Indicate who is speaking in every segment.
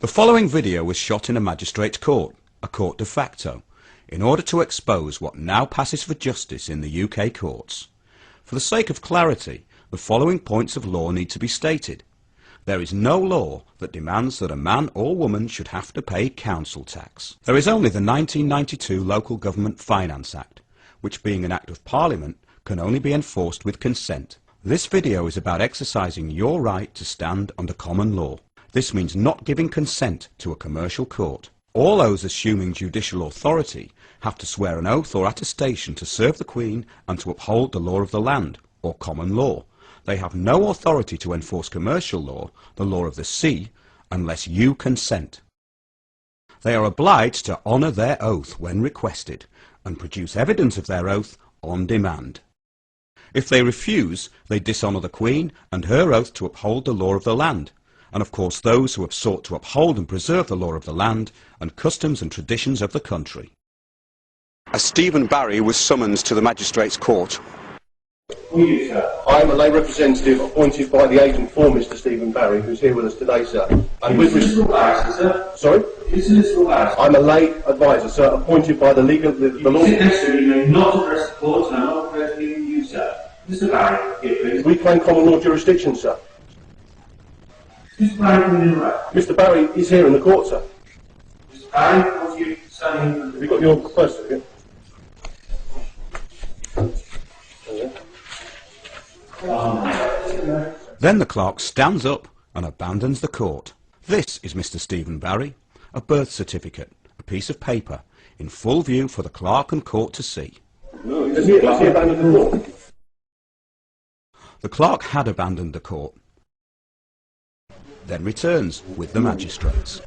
Speaker 1: The following video was shot in a magistrate's court, a court de facto, in order to expose what now passes for justice in the UK courts. For the sake of clarity, the following points of law need to be stated. There is no law that demands that a man or woman should have to pay council tax. There is only the 1992 Local Government Finance Act, which being an Act of Parliament can only be enforced with consent. This video is about exercising your right to stand under common law. This means not giving consent to a commercial court. All those assuming judicial authority have to swear an oath or attestation to serve the Queen and to uphold the law of the land, or common law. They have no authority to enforce commercial law, the law of the sea, unless you consent. They are obliged to honour their oath when requested, and produce evidence of their oath on demand. If they refuse, they dishonour the Queen and her oath to uphold the law of the land, and of course those who have sought to uphold and preserve the law of the land and customs and traditions of the country. As Stephen Barry was summoned to the magistrate's court.
Speaker 2: Who are you, sir? I am a lay representative appointed by the agent for Mr. Stephen Barry, who's here with us today, sir. And with
Speaker 3: sir?
Speaker 2: Sorry? I'm a lay advisor, sir, appointed by the legal... The law...
Speaker 3: You may not address the court, and I'm not addressing you, sir. Mr. Barry, here, please.
Speaker 2: We claim common law jurisdiction, sir.
Speaker 3: Mr. Barry, come in right.
Speaker 2: Mr. Barry is here in the court, sir.
Speaker 3: Mr. Barry, what are you standing?
Speaker 2: Have you got your birth certificate?
Speaker 1: Then the clerk stands up and abandons the court. This is Mr. Stephen Barry, a birth certificate, a piece of paper, in full view for the clerk and court to see.
Speaker 2: Has he abandoned the court?
Speaker 1: The clerk had abandoned the court, then returns with the magistrates.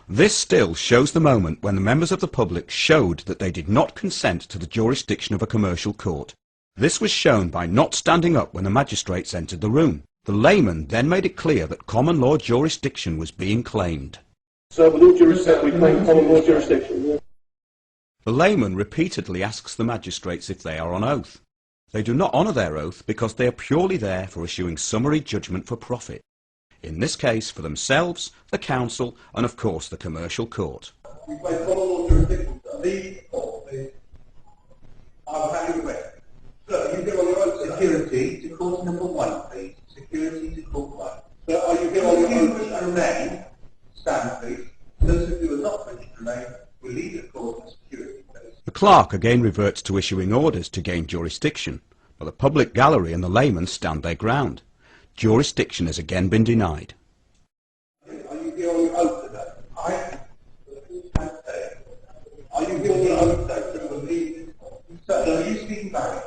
Speaker 1: This still shows the moment when the members of the public showed that they did not consent to the jurisdiction of a commercial court. This was shown by not standing up when the magistrates entered the room. The layman then made it clear that common law jurisdiction was being claimed.
Speaker 2: Sir, with all due respect, we claim common law jurisdiction.
Speaker 1: The layman repeatedly asks the magistrates if they are on oath. They do not honour their oath because they are purely there for issuing summary judgment for profit. In this case, for themselves, the council, and of course the commercial court.
Speaker 4: We claim common law jurisdiction, sir. Leave court, please. I'll have you away. Sir, you get on your own security to court number 1, please. Security to court 1. Sir, are you getting on your own remain? Stand, please. Those of you who are not ready to remain will leave the court in security, please.
Speaker 1: The clerk again reverts to issuing orders to gain jurisdiction, but the public gallery and the layman stand their ground. Jurisdiction has again been denied.
Speaker 4: Are you here on your oath today? Are you here on your oath today to leave this court? Sir, are you Stephen Barry?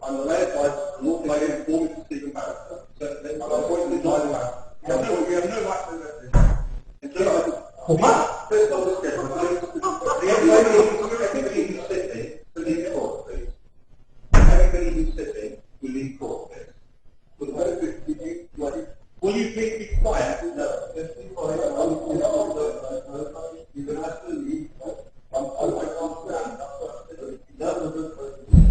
Speaker 4: I'm the lay advisor and lawful agent for Mr. Stephen Barry. Sir, I'm appointed by the man. We have no right to arrest him. First of all, everybody who's sitting will leave court, please. Everybody who's sitting will leave court, please. Will you please be quiet? No. Just be quiet. You can have to leave.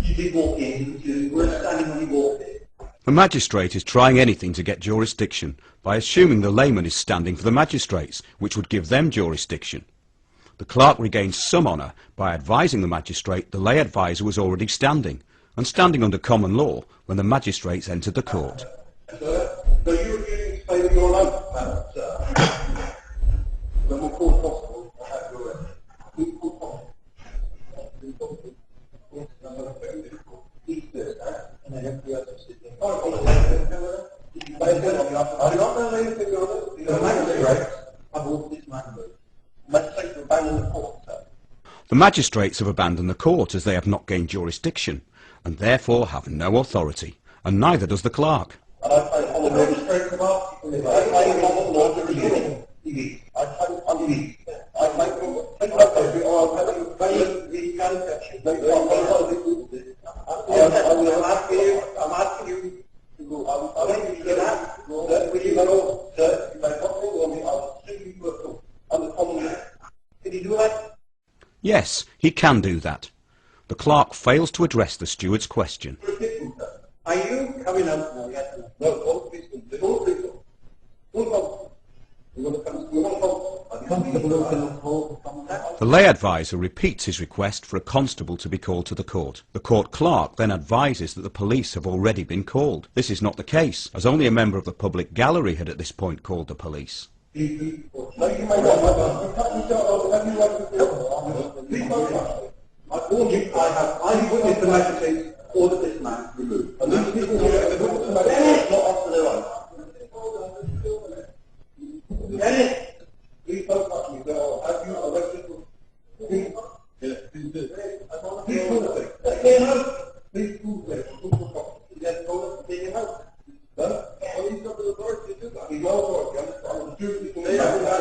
Speaker 4: You did walk in. You were standing when you walked in.
Speaker 1: The magistrate is trying anything to get jurisdiction by assuming the layman is standing for the magistrates, which would give them jurisdiction. The clerk regains some honour by advising the magistrate the lay advisor was already standing, and standing under common law when the magistrates entered the court.
Speaker 4: So you refusing to say your oath, madam, sir? When we'll call possible, I'll have your oath. We call possible. And then everybody else is sitting. I do not know anything on it. The magistrates have ordered this man moved. Magistrates have abandoned the court, sir.
Speaker 1: The magistrates have abandoned the court as they have not gained jurisdiction, and therefore have no authority, and neither does the clerk.
Speaker 4: And I claim common law jurisdiction. I claim common law jurisdiction. I I'm asking you to go. I want you to get out. Will you go, sir? If I don't go on me, I'll simply go on the common law. Can you do that?
Speaker 1: Yes, he can do that. The clerk fails to address the steward's question.
Speaker 4: Are you coming out now? Yes. No, all please. All please. All we want to come. We want to come.
Speaker 1: The lay advisor repeats his request for a constable to be called to the court. The court clerk then advises that the police have already been called. This is not the case, as only a member of the public gallery had at this point called the police.
Speaker 4: I warn you, I witnessed the magistrate order this man removed. And these people who are not after their own. Dennis, please don't touch me. Have you arrested for... Yes, please do. Please prove it. Please prove it. Yes, take it out. No? Well, he's got the authority to do that. He's no authority. I'm a duty to make that. I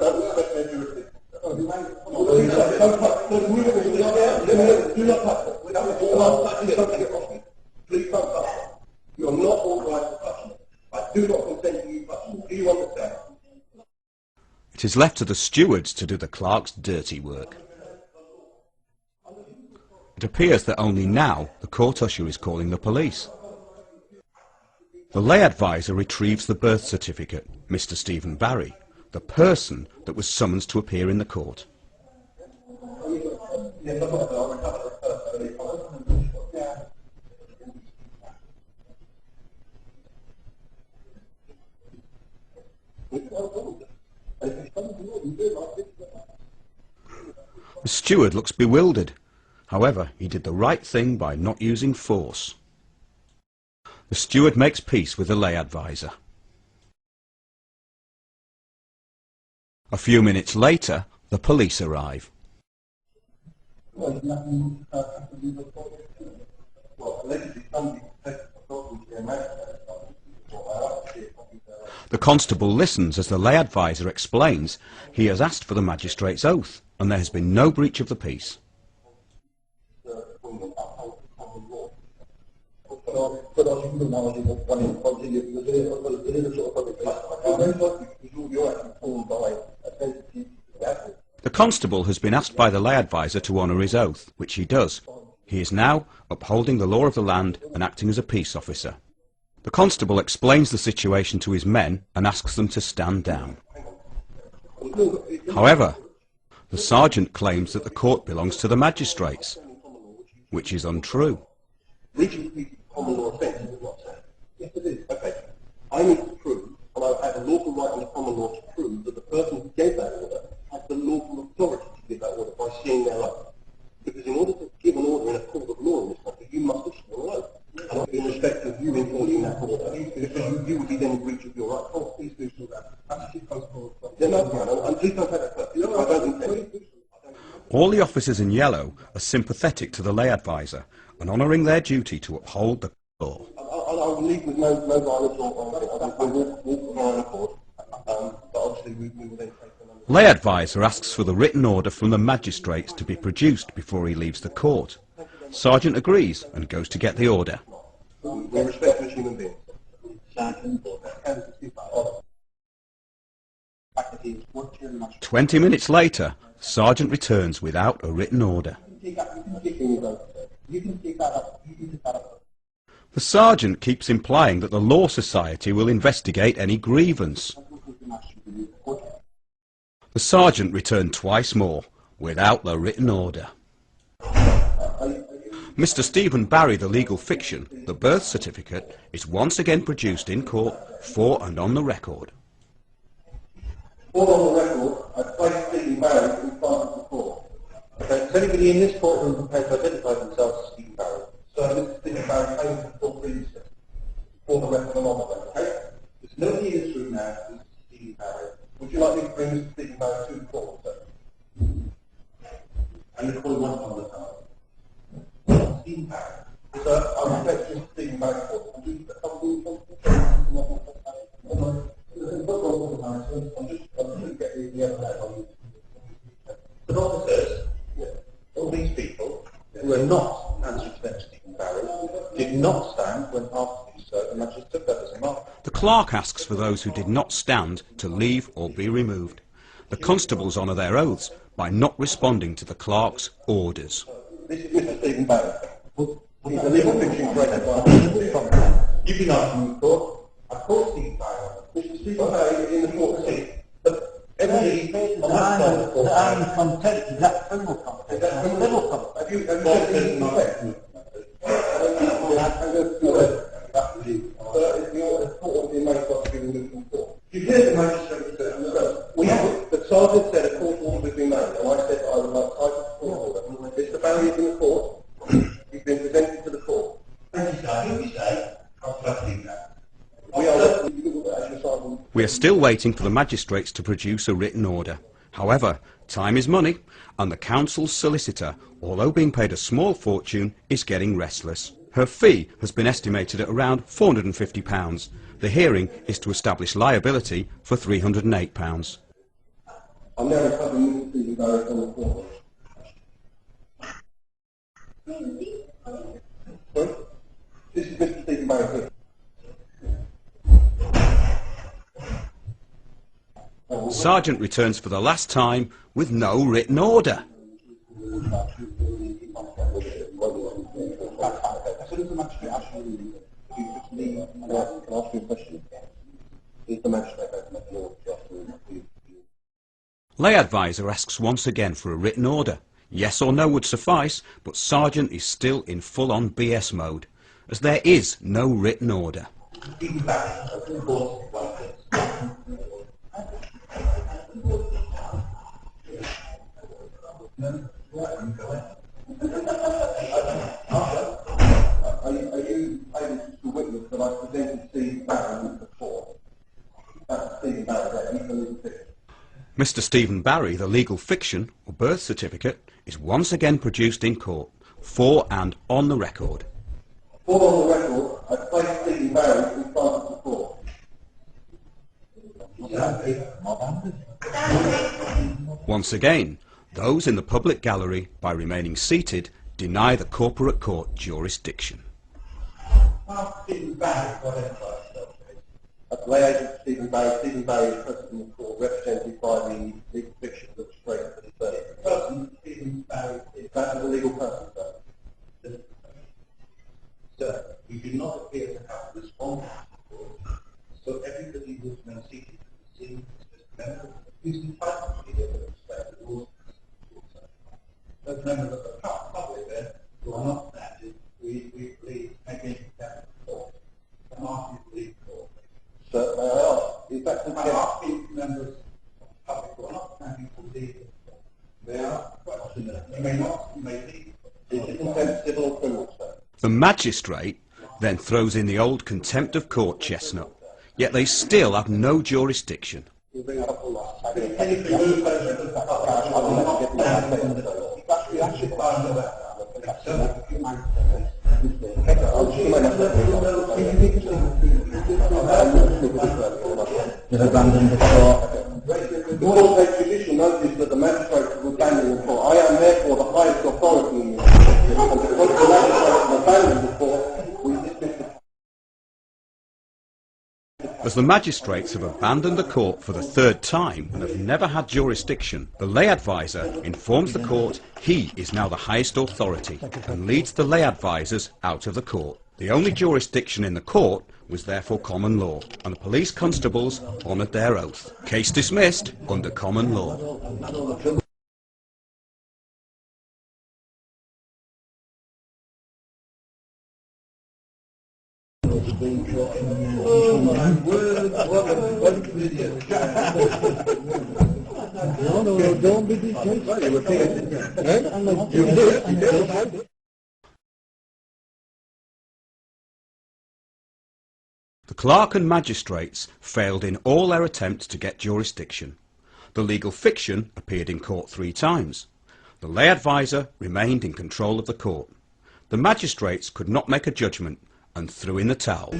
Speaker 4: don't respect their jurisdiction. Do not touch it. Please don't touch it. You are not authorised to touch me. I do not consent to you touching me. Do you understand?
Speaker 1: It is left to the stewards to do the clerk's dirty work. It appears that only now the court usher is calling the police. The lay advisor retrieves the birth certificate, Mr. Stephen Barry, the person that was summoned to appear in the court. The steward looks bewildered. However, he did the right thing by not using force. The steward makes peace with the lay advisor. A few minutes later, the police arrive. The constable listens as the lay advisor explains he has asked for the magistrate's oath and there has been no breach of the peace. The constable has been asked by the lay advisor to honour his oath, which he does. He is now upholding the law of the land and acting as a peace officer. The constable explains the situation to his men and asks them to stand down. However, the sergeant claims that the court belongs to the magistrates, which is untrue.
Speaker 4: Common law offence is not said. Yes, it is. Okay. I need to prove, and I have a lawful right under common law to prove that the person who gave that order has the lawful authority to give that order by seeing their oath. Because in order to give an order in a court of law in this country, you must have sworn an oath. And in respect of you enforcing that order, because you would be then in breach of your right. Oh, please do so that. That's your constable. Yeah, no, and please don't take that first. I don't intend it.
Speaker 1: All the officers in yellow are sympathetic to the lay advisor and honouring their duty to uphold the law.
Speaker 4: I will leave with no violence or walk around the court, but obviously we will then take them under...
Speaker 1: Lay advisor asks for the written order from the magistrates to be produced before he leaves the court. Sergeant agrees and goes to get the order.
Speaker 4: We respect as human beings. Sergeant,
Speaker 1: 20 minutes later, the sergeant returns without a written order. The sergeant keeps implying that the Law Society will investigate any grievance. The sergeant returned twice more, without the written order. Mr. Stephen Barry, the legal fiction, the birth certificate, is once again produced in court for and on the record.
Speaker 4: For on the record, I place Stephen Barry in front of the court. Okay, does anybody in this courtroom prepared to identify themselves as Stephen Barry? So Mr. Stephen Barry came to the court previously. For the record and on the record, okay? There's nobody in this room now who's Stephen Barry. Would you like me to bring Mr. Stephen Barry to the court, sir? And you call him one time. Stephen Barry. Sir, I respect Mr. Stephen Barry court. I'm just get the other hand on you. The officers, all these people who are not answering to them, Stephen Barry, did not stand when asked to do so, and that just took that as a mark.
Speaker 1: The clerk asks for those who did not stand to leave or be removed. The constables honour their oaths by not responding to the clerk's orders.
Speaker 2: This is Mr. Stephen Barry. He's a legal fiction created by...
Speaker 4: You've been asking the court. I caught Stephen Barry.
Speaker 2: Mr. Stephen Barry is in the court seat. But every...
Speaker 4: I'm content. Is that criminal content? Is that criminal content?
Speaker 2: Have you said the effect? You hear the magistrate say, we have it. The sergeant said a court order has been made, and I said I would like title to court order. Mr. Barry is in the court. He's been presented to the court.
Speaker 4: Thank you, sir. Who you say? I'll trust that.
Speaker 1: We are still waiting for the magistrates to produce a written order. However, time is money, and the council's solicitor, although being paid a small fortune, is getting restless. Her fee has been estimated at around £450. The hearing is to establish liability for £308.
Speaker 2: I'm now recovering Mr. Stephen Barry from the court. Sorry? This is Mr. Stephen Barry here.
Speaker 1: Sergeant returns for the last time with no written order. Lay advisor asks once again for a written order. Yes or no would suffice, but Sergeant is still in full-on BS mode, as there is no written order.
Speaker 2: Are you able to witness that I presented Stephen Barry before? That's Stephen Barry there, he's the legal fiction.
Speaker 1: Mr. Stephen Barry, the legal fiction, or birth certificate, is once again produced in court, for and on the record.
Speaker 2: For on the record, I placed Stephen Barry in front of the court.
Speaker 1: Once again, those in the public gallery, by remaining seated, deny the corporate court jurisdiction.
Speaker 2: At the lay agent Stephen Barry is present in the court, represented by the legal fiction that was straight to the stage. The person, Stephen Barry, is that the legal person, sir?
Speaker 4: Sir, you do not appear to have responded to the court, so everybody who has been seated to the scene is member who's entitled to be able to respect the rules. Those members of the public there who are not standing, we believe against that court. I'm asking you to leave the court.
Speaker 2: Sir, may I ask, is that the
Speaker 4: I'm asking members of the public who are not standing to leave the court. They are questioners. You may not, you may leave.
Speaker 2: Is it contempt civil or criminal, sir?
Speaker 1: The magistrate then throws in the old contempt of court chestnut, yet they still have no jurisdiction.
Speaker 2: The court takes judicial notice that the magistrate will abandon the court. I am therefore the highest authority in this case, and because the magistrate will abandon the court, we dismiss the...
Speaker 1: As the magistrates have abandoned the court for the third time and have never had jurisdiction, the lay advisor informs the court he is now the highest authority and leads the lay advisors out of the court. The only jurisdiction in the court was therefore common law, and the police constables honoured their oath. Case dismissed under common law.
Speaker 4: No, don't be disgraceful.
Speaker 1: The clerk and magistrates failed in all their attempts to get jurisdiction. The legal fiction appeared in court 3 times. The lay advisor remained in control of the court. The magistrates could not make a judgment and threw in the towel.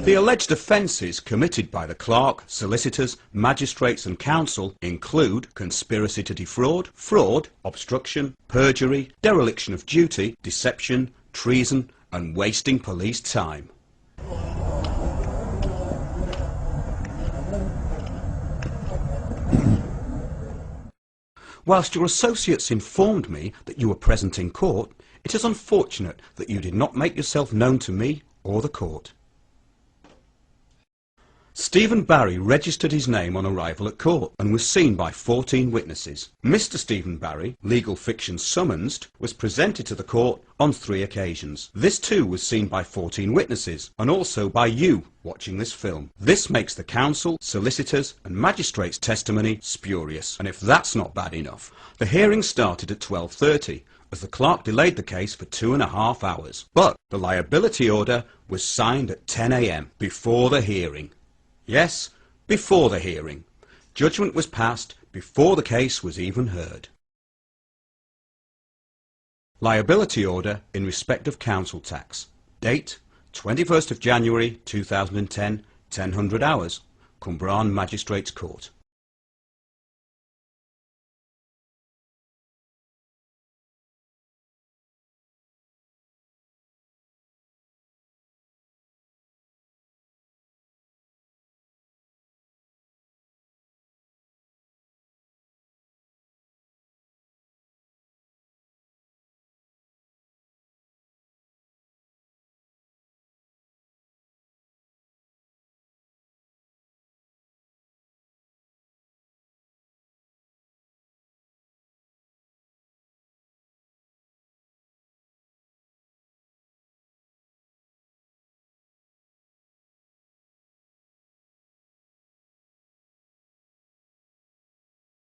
Speaker 1: The alleged offences committed by the clerk, solicitors, magistrates and counsel include conspiracy to defraud, fraud, obstruction, perjury, dereliction of duty, deception, treason and wasting police time. Whilst your associates informed me that you were present in court, it is unfortunate that you did not make yourself known to me or the court. Stephen Barry registered his name on arrival at court and was seen by 14 witnesses. Mr. Stephen Barry, legal fiction summonsed, was presented to the court on 3 occasions. This too was seen by 14 witnesses and also by you watching this film. This makes the counsel, solicitors and magistrates' testimony spurious, and if that's not bad enough, the hearing started at 12:30 as the clerk delayed the case for 2.5 hours. But the liability order was signed at 10 a.m. before the hearing. Yes, before the hearing. Judgment was passed before the case was even heard. Liability order in respect of council tax. Date 21st of January 2010, 1000 hours. Cumbraen Magistrates Court.